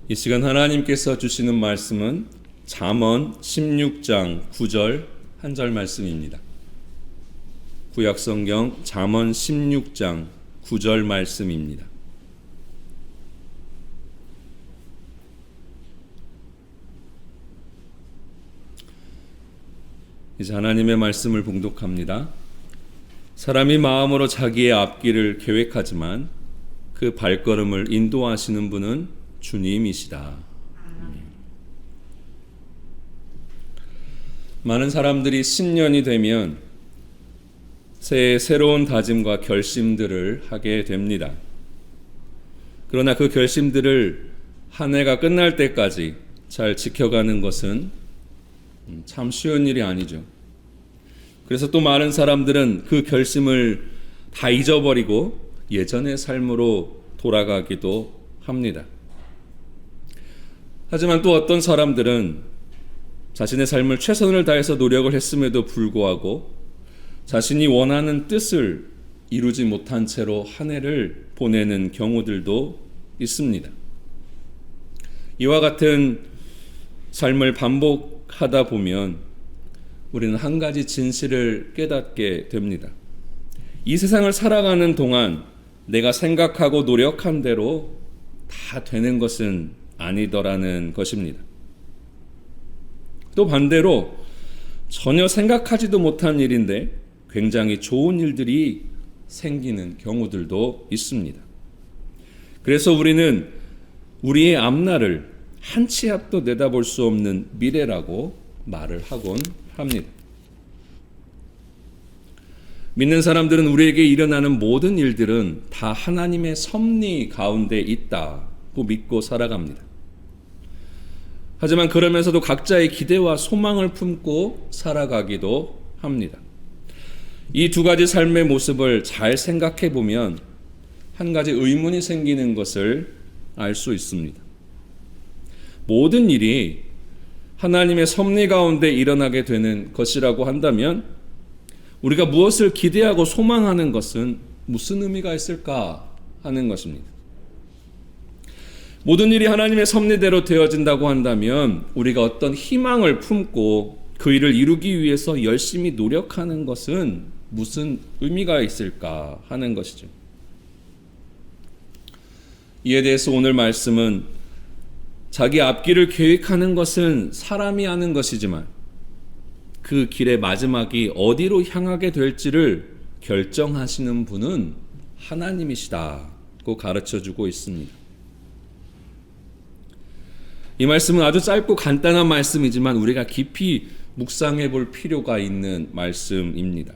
이 시간 하나님께서 주시는 말씀은 잠언 16장 9절 한 절 말씀입니다. 구약성경 잠언 16장 9절 말씀입니다. 이제 하나님의 말씀을 봉독합니다. 사람이 마음으로 자기의 앞길을 계획하지만 그 발걸음을 인도하시는 분은 주님이시다. 많은 사람들이 신년이 되면 새해 새로운 다짐과 결심들을 하게 됩니다. 그러나 그 결심들을 한 해가 끝날 때까지 잘 지켜가는 것은 참 쉬운 일이 아니죠. 그래서 또 많은 사람들은 그 결심을 다 잊어버리고 예전의 삶으로 돌아가기도 합니다. 하지만 또 어떤 사람들은 자신의 삶을 최선을 다해서 노력을 했음에도 불구하고 자신이 원하는 뜻을 이루지 못한 채로 한 해를 보내는 경우들도 있습니다. 이와 같은 삶을 반복하다 보면 우리는 한 가지 진실을 깨닫게 됩니다. 이 세상을 살아가는 동안 내가 생각하고 노력한 대로 다 되는 것은 아니더라는 것입니다. 또 반대로 전혀 생각하지도 못한 일인데 굉장히 좋은 일들이 생기는 경우들도 있습니다. 그래서 우리는 우리의 앞날을 한 치 앞도 내다볼 수 없는 미래라고 말을 하곤 합니다. 믿는 사람들은 우리에게 일어나는 모든 일들은 다 하나님의 섭리 가운데 있다고 믿고 살아갑니다. 하지만 그러면서도 각자의 기대와 소망을 품고 살아가기도 합니다. 이 두 가지 삶의 모습을 잘 생각해 보면 한 가지 의문이 생기는 것을 알 수 있습니다. 모든 일이 하나님의 섭리 가운데 일어나게 되는 것이라고 한다면 우리가 무엇을 기대하고 소망하는 것은 무슨 의미가 있을까 하는 것입니다. 모든 일이 하나님의 섭리대로 되어진다고 한다면 우리가 어떤 희망을 품고 그 일을 이루기 위해서 열심히 노력하는 것은 무슨 의미가 있을까 하는 것이죠. 이에 대해서 오늘 말씀은 자기 앞길을 계획하는 것은 사람이 하는 것이지만 그 길의 마지막이 어디로 향하게 될지를 결정하시는 분은 하나님이시다고 가르쳐주고 있습니다. 이 말씀은 아주 짧고 간단한 말씀이지만 우리가 깊이 묵상해 볼 필요가 있는 말씀입니다.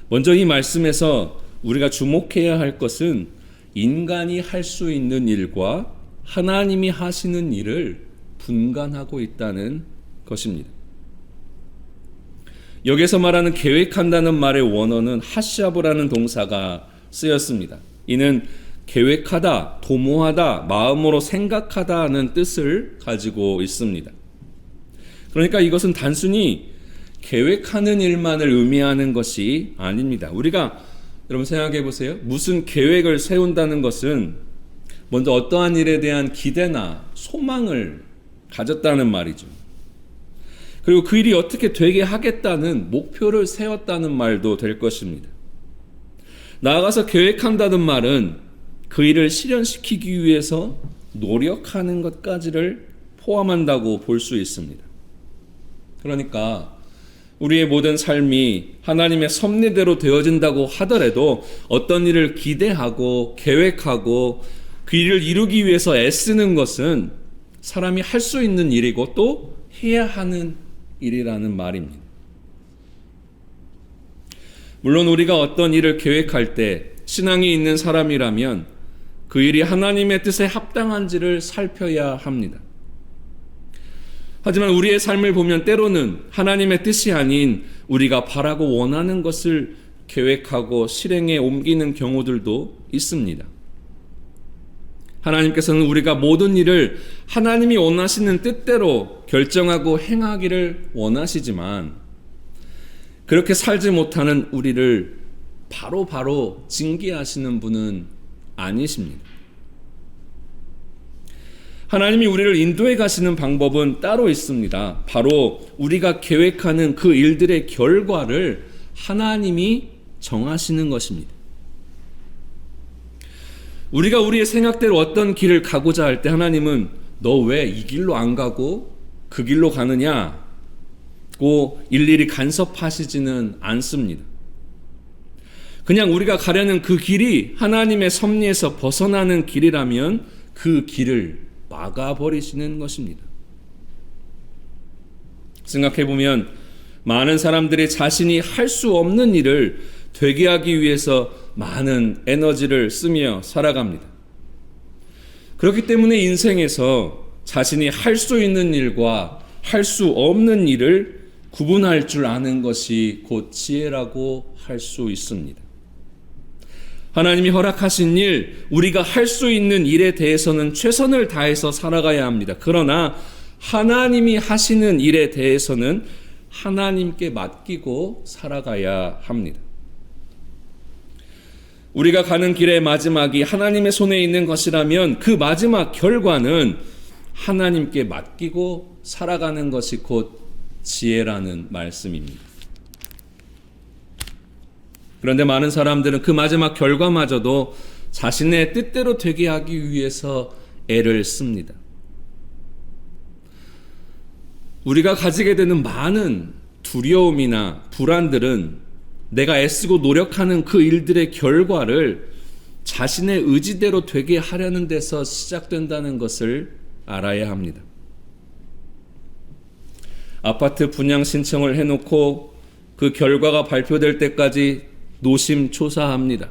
먼저 이 말씀에서 우리가 주목해야 할 것은 인간이 할 수 있는 일과 하나님이 하시는 일을 분간하고 있다는 것입니다. 여기서 말하는 계획한다는 말의 원어는 하샤브라는 동사가 쓰였습니다. 이는 계획하다, 도모하다, 마음으로 생각하다는 뜻을 가지고 있습니다. 그러니까 이것은 단순히 계획하는 일만을 의미하는 것이 아닙니다. 우리가 여러분 생각해 보세요. 무슨 계획을 세운다는 것은 먼저 어떠한 일에 대한 기대나 소망을 가졌다는 말이죠. 그리고 그 일이 어떻게 되게 하겠다는 목표를 세웠다는 말도 될 것입니다. 나아가서 계획한다는 말은 그 일을 실현시키기 위해서 노력하는 것까지를 포함한다고 볼 수 있습니다. 그러니까 우리의 모든 삶이 하나님의 섭리대로 되어진다고 하더라도 어떤 일을 기대하고 계획하고 그 일을 이루기 위해서 애쓰는 것은 사람이 할 수 있는 일이고 또 해야 하는 일이라는 말입니다. 물론 우리가 어떤 일을 계획할 때 신앙이 있는 사람이라면 그 일이 하나님의 뜻에 합당한지를 살펴야 합니다. 하지만 우리의 삶을 보면 때로는 하나님의 뜻이 아닌 우리가 바라고 원하는 것을 계획하고 실행에 옮기는 경우들도 있습니다. 하나님께서는 우리가 모든 일을 하나님이 원하시는 뜻대로 결정하고 행하기를 원하시지만 그렇게 살지 못하는 우리를 바로 징계하시는 분은 아니십니다. 하나님이 우리를 인도해 가시는 방법은 따로 있습니다. 바로 우리가 계획하는 그 일들의 결과를 하나님이 정하시는 것입니다. 우리가 우리의 생각대로 어떤 길을 가고자 할 때 하나님은 너 왜 이 길로 안 가고 그 길로 가느냐고 일일이 간섭하시지는 않습니다. 그냥 우리가 가려는 그 길이 하나님의 섭리에서 벗어나는 길이라면 그 길을 막아버리시는 것입니다. 생각해보면 많은 사람들이 자신이 할 수 없는 일을 되게 하기 위해서 많은 에너지를 쓰며 살아갑니다. 그렇기 때문에 인생에서 자신이 할 수 있는 일과 할 수 없는 일을 구분할 줄 아는 것이 곧 지혜라고 할 수 있습니다. 하나님이 허락하신 일, 우리가 할 수 있는 일에 대해서는 최선을 다해서 살아가야 합니다. 그러나 하나님이 하시는 일에 대해서는 하나님께 맡기고 살아가야 합니다. 우리가 가는 길의 마지막이 하나님의 손에 있는 것이라면 그 마지막 결과는 하나님께 맡기고 살아가는 것이 곧 지혜라는 말씀입니다. 그런데 많은 사람들은 그 마지막 결과마저도 자신의 뜻대로 되게 하기 위해서 애를 씁니다. 우리가 가지게 되는 많은 두려움이나 불안들은 내가 애쓰고 노력하는 그 일들의 결과를 자신의 의지대로 되게 하려는 데서 시작된다는 것을 알아야 합니다. 아파트 분양 신청을 해놓고 그 결과가 발표될 때까지 노심초사합니다.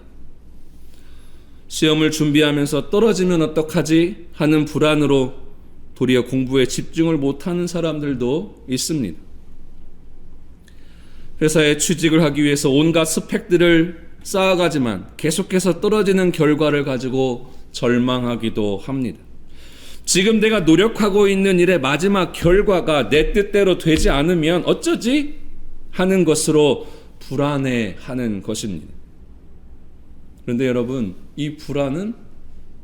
시험을 준비하면서 떨어지면 어떡하지 하는 불안으로 도리어 공부에 집중을 못하는 사람들도 있습니다. 회사에 취직을 하기 위해서 온갖 스펙들을 쌓아가지만 계속해서 떨어지는 결과를 가지고 절망하기도 합니다. 지금 내가 노력하고 있는 일의 마지막 결과가 내 뜻대로 되지 않으면 어쩌지? 하는 것으로 불안해하는 것입니다. 그런데 여러분, 이 불안은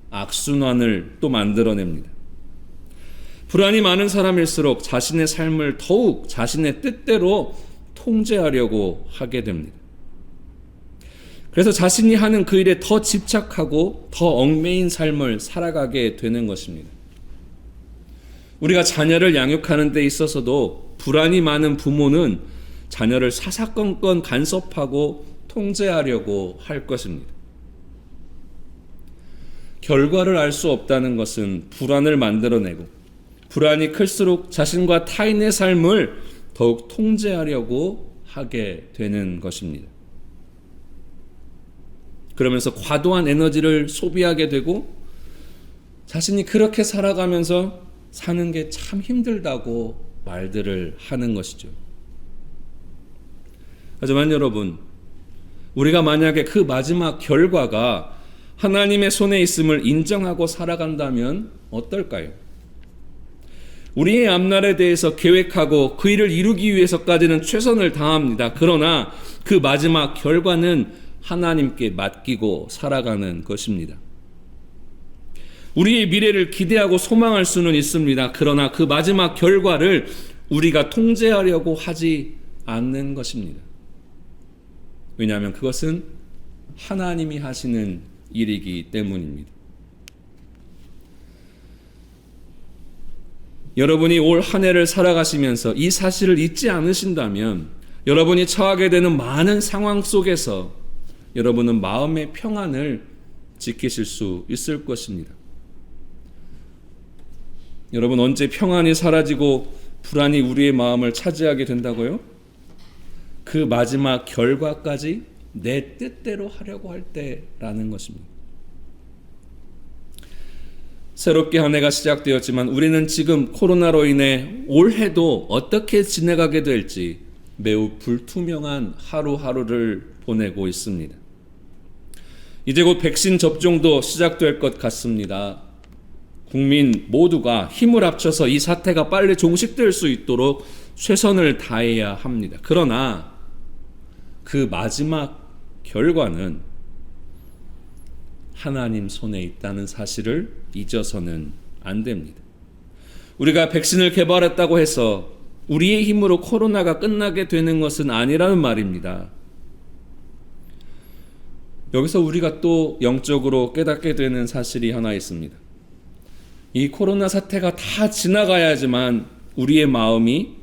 악순환을 또 만들어냅니다. 불안이 많은 사람일수록 자신의 삶을 더욱 자신의 뜻대로 통제하려고 하게 됩니다. 그래서 자신이 하는 그 일에 더 집착하고 더 얽매인 삶을 살아가게 되는 것입니다. 우리가 자녀를 양육하는 데 있어서도 불안이 많은 부모는 자녀를 사사건건 간섭하고 통제하려고 할 것입니다. 결과를 알 수 없다는 것은 불안을 만들어내고 불안이 클수록 자신과 타인의 삶을 더욱 통제하려고 하게 되는 것입니다. 그러면서 과도한 에너지를 소비하게 되고 자신이 그렇게 살아가면서 사는 게 참 힘들다고 말들을 하는 것이죠. 하지만 여러분, 우리가 만약에 그 마지막 결과가 하나님의 손에 있음을 인정하고 살아간다면 어떨까요? 우리의 앞날에 대해서 계획하고 그 일을 이루기 위해서까지는 최선을 다합니다. 그러나 그 마지막 결과는 하나님께 맡기고 살아가는 것입니다. 우리의 미래를 기대하고 소망할 수는 있습니다. 그러나 그 마지막 결과를 우리가 통제하려고 하지 않는 것입니다. 왜냐하면 그것은 하나님이 하시는 일이기 때문입니다. 여러분이 올 한 해를 살아가시면서 이 사실을 잊지 않으신다면 여러분이 처하게 되는 많은 상황 속에서 여러분은 마음의 평안을 지키실 수 있을 것입니다. 여러분, 언제 평안이 사라지고 불안이 우리의 마음을 차지하게 된다고요? 그 마지막 결과까지 내 뜻대로 하려고 할 때라는 것입니다. 새롭게 한 해가 시작되었지만 우리는 지금 코로나로 인해 올해도 어떻게 지내가게 될지 매우 불투명한 하루하루를 보내고 있습니다. 이제 곧 백신 접종도 시작될 것 같습니다. 국민 모두가 힘을 합쳐서 이 사태가 빨리 종식될 수 있도록 최선을 다해야 합니다. 그러나 그 마지막 결과는 하나님 손에 있다는 사실을 잊어서는 안 됩니다. 우리가 백신을 개발했다고 해서 우리의 힘으로 코로나가 끝나게 되는 것은 아니라는 말입니다. 여기서 우리가 또 영적으로 깨닫게 되는 사실이 하나 있습니다. 이 코로나 사태가 다 지나가야지만 우리의 마음이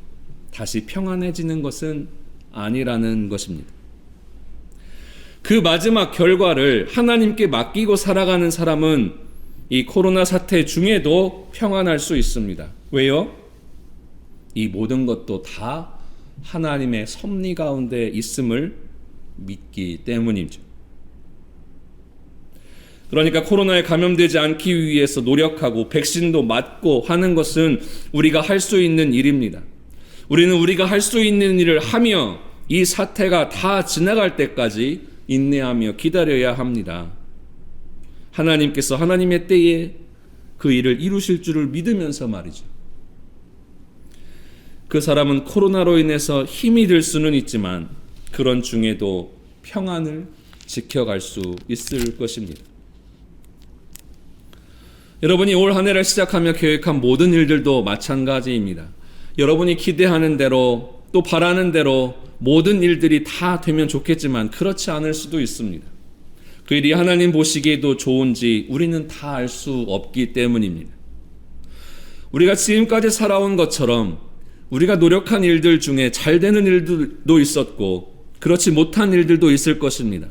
다시 평안해지는 것은 아니라는 것입니다. 그 마지막 결과를 하나님께 맡기고 살아가는 사람은 이 코로나 사태 중에도 평안할 수 있습니다. 왜요? 이 모든 것도 다 하나님의 섭리 가운데 있음을 믿기 때문이죠. 그러니까 코로나에 감염되지 않기 위해서 노력하고 백신도 맞고 하는 것은 우리가 할 수 있는 일입니다. 우리는 우리가 할 수 있는 일을 하며 이 사태가 다 지나갈 때까지 인내하며 기다려야 합니다. 하나님께서 하나님의 때에 그 일을 이루실 줄을 믿으면서 말이죠. 그 사람은 코로나로 인해서 힘이 들 수는 있지만 그런 중에도 평안을 지켜갈 수 있을 것입니다. 여러분이 올 한 해를 시작하며 계획한 모든 일들도 마찬가지입니다. 여러분이 기대하는 대로 또 바라는 대로 모든 일들이 다 되면 좋겠지만 그렇지 않을 수도 있습니다. 그 일이 하나님 보시기에도 좋은지 우리는 다 알 수 없기 때문입니다. 우리가 지금까지 살아온 것처럼 우리가 노력한 일들 중에 잘 되는 일들도 있었고 그렇지 못한 일들도 있을 것입니다.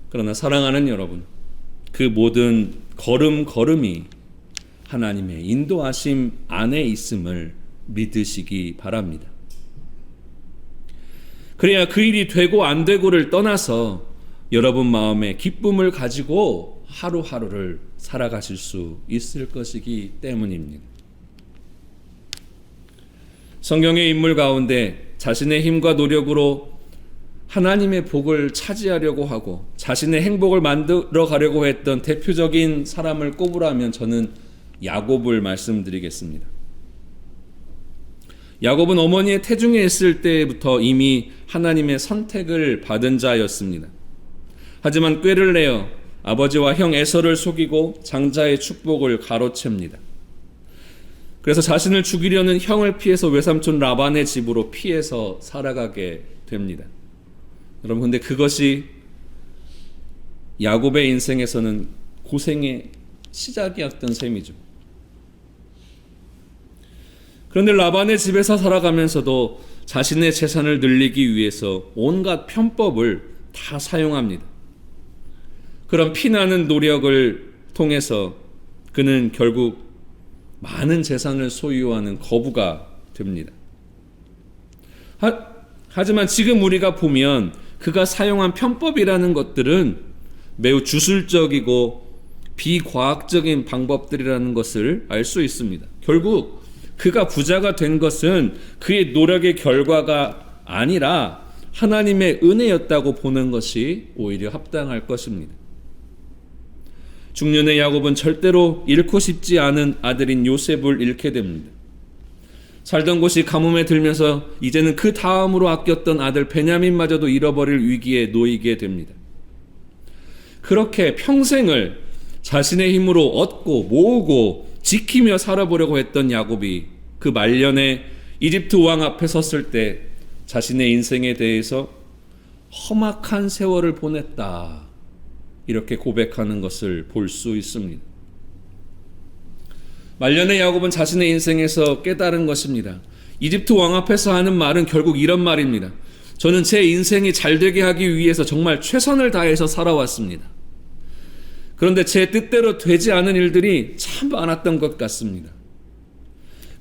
그러나 사랑하는 여러분, 그 모든 걸음걸음이 하나님의 인도하심 안에 있음을 믿으시기 바랍니다. 그래야 그 일이 되고 안 되고를 떠나서 여러분 마음에 기쁨을 가지고 하루하루를 살아가실 수 있을 것이기 때문입니다. 성경의 인물 가운데 자신의 힘과 노력으로 하나님의 복을 차지하려고 하고 자신의 행복을 만들어 가려고 했던 대표적인 사람을 꼽으라면 저는 야곱을 말씀드리겠습니다. 야곱은 어머니의 태중에 있을 때부터 이미 하나님의 선택을 받은 자였습니다. 하지만 꾀를 내어 아버지와 형 에서를 속이고 장자의 축복을 가로챕니다. 그래서 자신을 죽이려는 형을 피해서 외삼촌 라반의 집으로 피해서 살아가게 됩니다. 여러분, 근데 그것이 야곱의 인생에서는 고생의 시작이었던 셈이죠. 그런데 라반의 집에서 살아가면서도 자신의 재산을 늘리기 위해서 온갖 편법을 다 사용합니다. 그런 피나는 노력을 통해서 그는 결국 많은 재산을 소유하는 거부가 됩니다. 하지만 지금 우리가 보면 그가 사용한 편법이라는 것들은 매우 주술적이고 비과학적인 방법들이라는 것을 알 수 있습니다. 결국 그가 부자가 된 것은 그의 노력의 결과가 아니라 하나님의 은혜였다고 보는 것이 오히려 합당할 것입니다. 중년의 야곱은 절대로 잃고 싶지 않은 아들인 요셉을 잃게 됩니다. 살던 곳이 가뭄에 들면서 이제는 그 다음으로 아꼈던 아들 베냐민마저도 잃어버릴 위기에 놓이게 됩니다. 그렇게 평생을 자신의 힘으로 얻고 모으고 지키며 살아보려고 했던 야곱이 그 말년에 이집트 왕 앞에 섰을 때 자신의 인생에 대해서 험악한 세월을 보냈다, 이렇게 고백하는 것을 볼 수 있습니다. 말년의 야곱은 자신의 인생에서 깨달은 것입니다. 이집트 왕 앞에서 하는 말은 결국 이런 말입니다. 저는 제 인생이 잘 되게 하기 위해서 정말 최선을 다해서 살아왔습니다. 그런데 제 뜻대로 되지 않은 일들이 참 많았던 것 같습니다.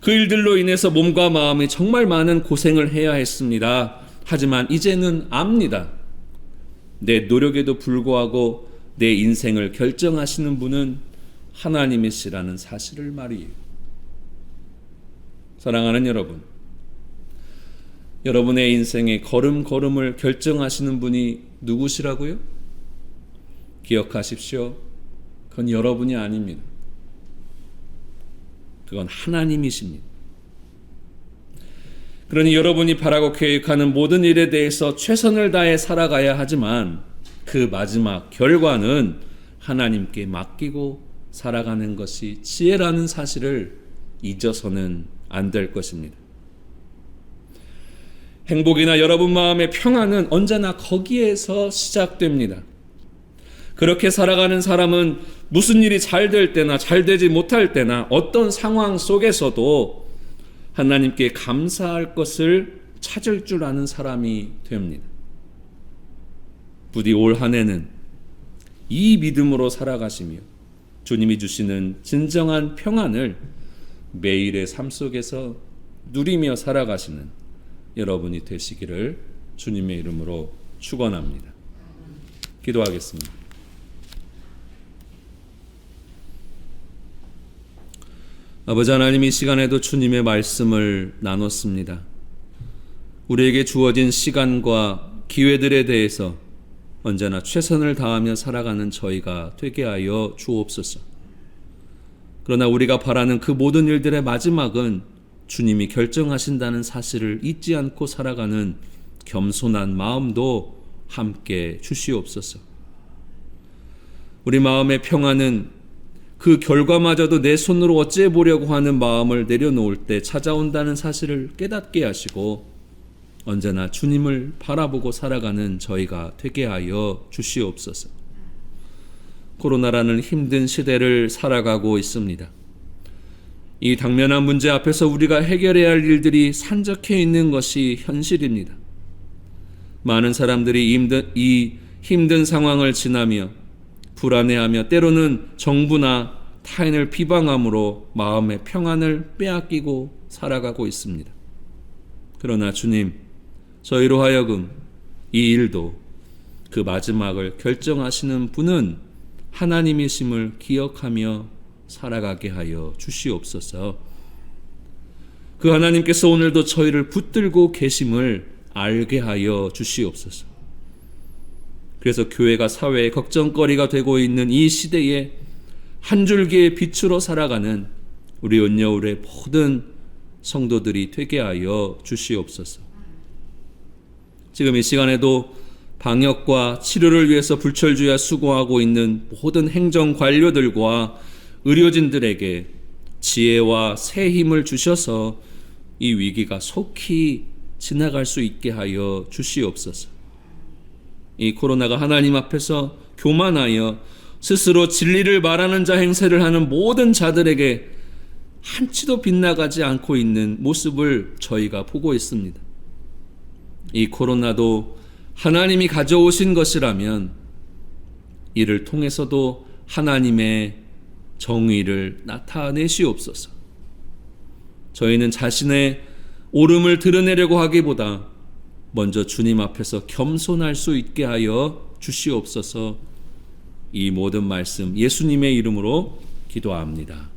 그 일들로 인해서 몸과 마음이 정말 많은 고생을 해야 했습니다. 하지만 이제는 압니다. 내 노력에도 불구하고 내 인생을 결정하시는 분은 하나님이시라는 사실을 말이에요. 사랑하는 여러분, 여러분의 인생의 걸음걸음을 결정하시는 분이 누구시라고요? 기억하십시오. 그건 여러분이 아닙니다. 그건 하나님이십니다. 그러니 여러분이 바라고 계획하는 모든 일에 대해서 최선을 다해 살아가야 하지만 그 마지막 결과는 하나님께 맡기고 살아가는 것이 지혜라는 사실을 잊어서는 안 될 것입니다. 행복이나 여러분 마음의 평안은 언제나 거기에서 시작됩니다. 그렇게 살아가는 사람은 무슨 일이 잘 될 때나 잘 되지 못할 때나 어떤 상황 속에서도 하나님께 감사할 것을 찾을 줄 아는 사람이 됩니다. 부디 올 한 해는 이 믿음으로 살아가시며 주님이 주시는 진정한 평안을 매일의 삶 속에서 누리며 살아가시는 여러분이 되시기를 주님의 이름으로 축원합니다. 기도하겠습니다. 아버지 하나님, 이 시간에도 주님의 말씀을 나눴습니다. 우리에게 주어진 시간과 기회들에 대해서 언제나 최선을 다하며 살아가는 저희가 되게 하여 주옵소서. 그러나 우리가 바라는 그 모든 일들의 마지막은 주님이 결정하신다는 사실을 잊지 않고 살아가는 겸손한 마음도 함께 주시옵소서. 우리 마음의 평안은 그 결과마저도 내 손으로 어찌해 보려고 하는 마음을 내려놓을 때 찾아온다는 사실을 깨닫게 하시고 언제나 주님을 바라보고 살아가는 저희가 되게 하여 주시옵소서. 코로나라는 힘든 시대를 살아가고 있습니다. 이 당면한 문제 앞에서 우리가 해결해야 할 일들이 산적해 있는 것이 현실입니다. 많은 사람들이 이 힘든 상황을 지나며 불안해하며 때로는 정부나 타인을 비방함으로 마음의 평안을 빼앗기고 살아가고 있습니다. 그러나 주님, 저희로 하여금 이 일도 그 마지막을 결정하시는 분은 하나님이심을 기억하며 살아가게 하여 주시옵소서. 그 하나님께서 오늘도 저희를 붙들고 계심을 알게 하여 주시옵소서. 그래서 교회가 사회의 걱정거리가 되고 있는 이 시대에 한 줄기의 빛으로 살아가는 우리 온여울의 모든 성도들이 되게 하여 주시옵소서. 지금 이 시간에도 방역과 치료를 위해서 불철주야 수고하고 있는 모든 행정 관료들과 의료진들에게 지혜와 새 힘을 주셔서 이 위기가 속히 지나갈 수 있게 하여 주시옵소서. 이 코로나가 하나님 앞에서 교만하여 스스로 진리를 말하는 자 행세를 하는 모든 자들에게 한치도 빗나가지 않고 있는 모습을 저희가 보고 있습니다. 이 코로나도 하나님이 가져오신 것이라면 이를 통해서도 하나님의 정의를 나타내시옵소서. 저희는 자신의 옳음을 드러내려고 하기보다 먼저 주님 앞에서 겸손할 수 있게 하여 주시옵소서. 이 모든 말씀 예수님의 이름으로 기도합니다.